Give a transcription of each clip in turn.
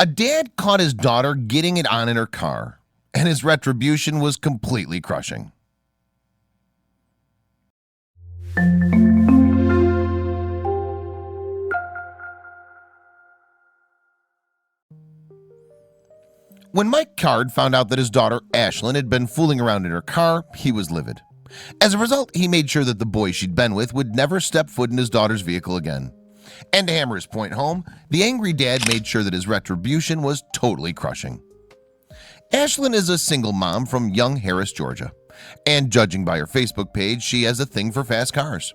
A dad caught his daughter getting it on in her car, and his retribution was completely crushing. When Mike Card found out that his daughter Ashlyn had been fooling around in her car, he was livid. As a result, he made sure that the boy she'd been with would never step foot in his daughter's vehicle again. And to hammer his point home, the angry dad made sure that his retribution was totally crushing. Ashlyn is a single mom from Young Harris, Georgia, and judging by her Facebook page, she has a thing for fast cars.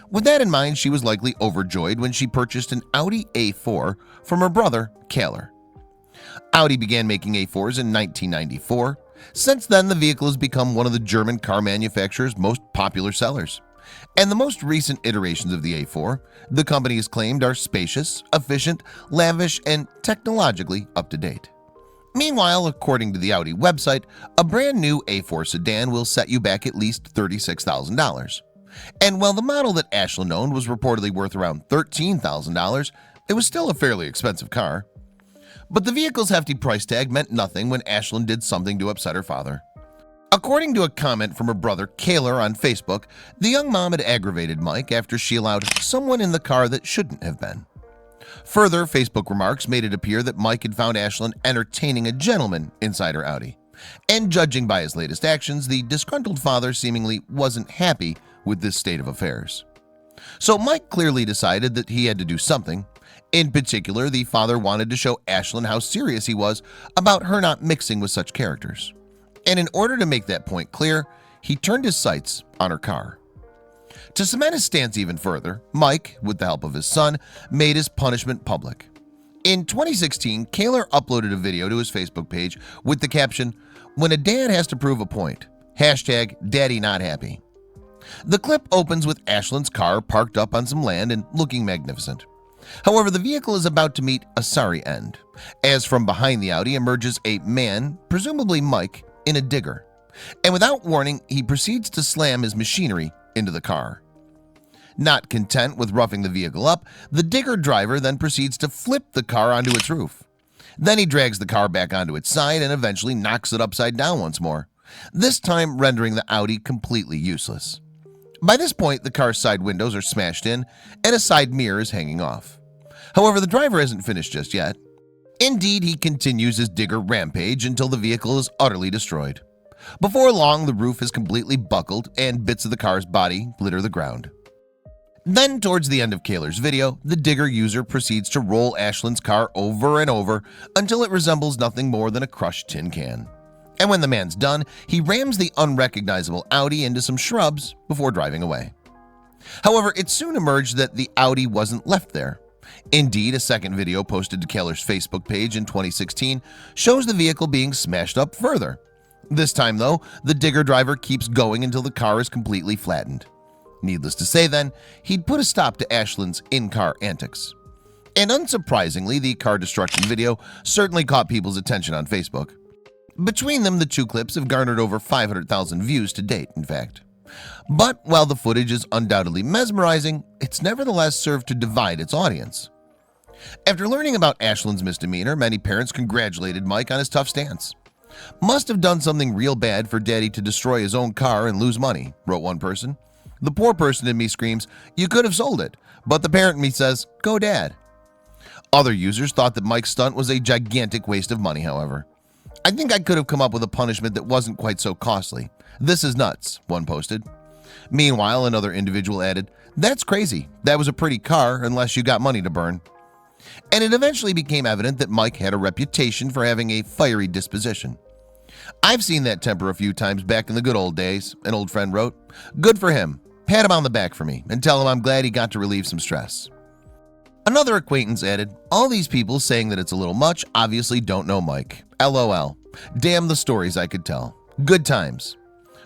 With that in mind, she was likely overjoyed when she purchased an Audi A4 from her brother, Kaler. Audi began making A4s in 1994. Since then, the vehicle has become one of the German car manufacturer's most popular sellers. And the most recent iterations of the A4, the company has claimed, are spacious, efficient, lavish, and technologically up-to-date. Meanwhile, according to the Audi website, a brand new A4 sedan will set you back at least $36,000. And while the model that Ashlyn owned was reportedly worth around $13,000, it was still a fairly expensive car. But the vehicle's hefty price tag meant nothing when Ashlyn did something to upset her father. According to a comment from her brother Kaler on Facebook, the young mom had aggravated Mike after she allowed someone in the car that shouldn't have been. Further, Facebook remarks made it appear that Mike had found Ashlyn entertaining a gentleman inside her Audi. And judging by his latest actions, the disgruntled father seemingly wasn't happy with this state of affairs. So Mike clearly decided that he had to do something. In particular, the father wanted to show Ashlyn how serious he was about her not mixing with such characters. And in order to make that point clear, he turned his sights on her car. To cement his stance even further, Mike, with the help of his son, made his punishment public. In 2016, Kaler uploaded a video to his Facebook page with the caption, "When a dad has to prove a point, #DaddyNotHappy." The clip opens with Ashlyn's car parked up on some land and looking magnificent. However, the vehicle is about to meet a sorry end, as from behind the Audi emerges a man, presumably Mike, in a digger. And without warning, he proceeds to slam his machinery into the car. Not content with roughing the vehicle up, the digger driver then proceeds to flip the car onto its roof. Then he drags the car back onto its side and eventually knocks it upside down once more, this time rendering the Audi completely useless. By this point, the car's side windows are smashed in and a side mirror is hanging off. However, the driver isn't finished just yet. Indeed, he continues his digger rampage until the vehicle is utterly destroyed. Before long, the roof is completely buckled and bits of the car's body litter the ground. Then, towards the end of Kaler's video, the digger user proceeds to roll Ashlyn's car over and over until it resembles nothing more than a crushed tin can. And when the man's done, he rams the unrecognizable Audi into some shrubs before driving away. However, it soon emerged that the Audi wasn't left there. Indeed, a second video posted to Kaler's Facebook page in 2016 shows the vehicle being smashed up further. This time, though, the digger driver keeps going until the car is completely flattened. Needless to say, then, he'd put a stop to Ashlyn's in-car antics. And unsurprisingly, the car destruction video certainly caught people's attention on Facebook. Between them, the two clips have garnered over 500,000 views to date, in fact. But while the footage is undoubtedly mesmerizing, it's nevertheless served to divide its audience. After learning about Ashlyn's misdemeanor, many parents congratulated Mike on his tough stance. "Must have done something real bad for Daddy to destroy his own car and lose money," wrote one person. "The poor person in me screams, 'You could have sold it,' but the parent in me says, 'Go Dad.'" Other users thought that Mike's stunt was a gigantic waste of money, however. "I think I could have come up with a punishment that wasn't quite so costly. This is nuts," one posted. Meanwhile, another individual added, "That's crazy. That was a pretty car unless you got money to burn." And it eventually became evident that Mike had a reputation for having a fiery disposition. "I've seen that temper a few times back in the good old days," an old friend wrote. "Good for him. Pat him on the back for me and tell him I'm glad he got to relieve some stress." Another acquaintance added, "All these people saying that it's a little much obviously don't know Mike. LOL. Damn the stories I could tell. Good times.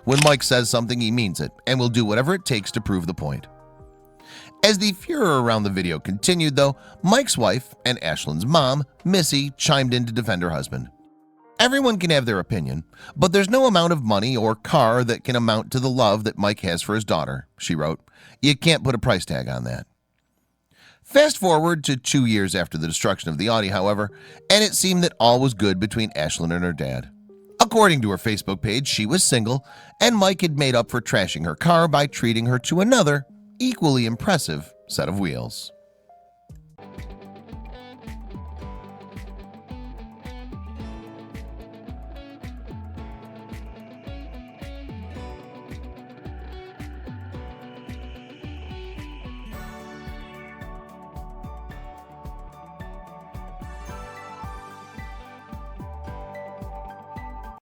When Mike says something, he means it and will do whatever it takes to prove the point." As the furor around the video continued, though, Mike's wife and Ashlyn's mom, Missy, chimed in to defend her husband. "Everyone can have their opinion, but there's no amount of money or car that can amount to the love that Mike has for his daughter," she wrote. "You can't put a price tag on that." Fast forward to 2 years after the destruction of the Audi, however, and it seemed that all was good between Ashlyn and her dad. According to her Facebook page, she was single, and Mike had made up for trashing her car by treating her to another, equally impressive set of wheels.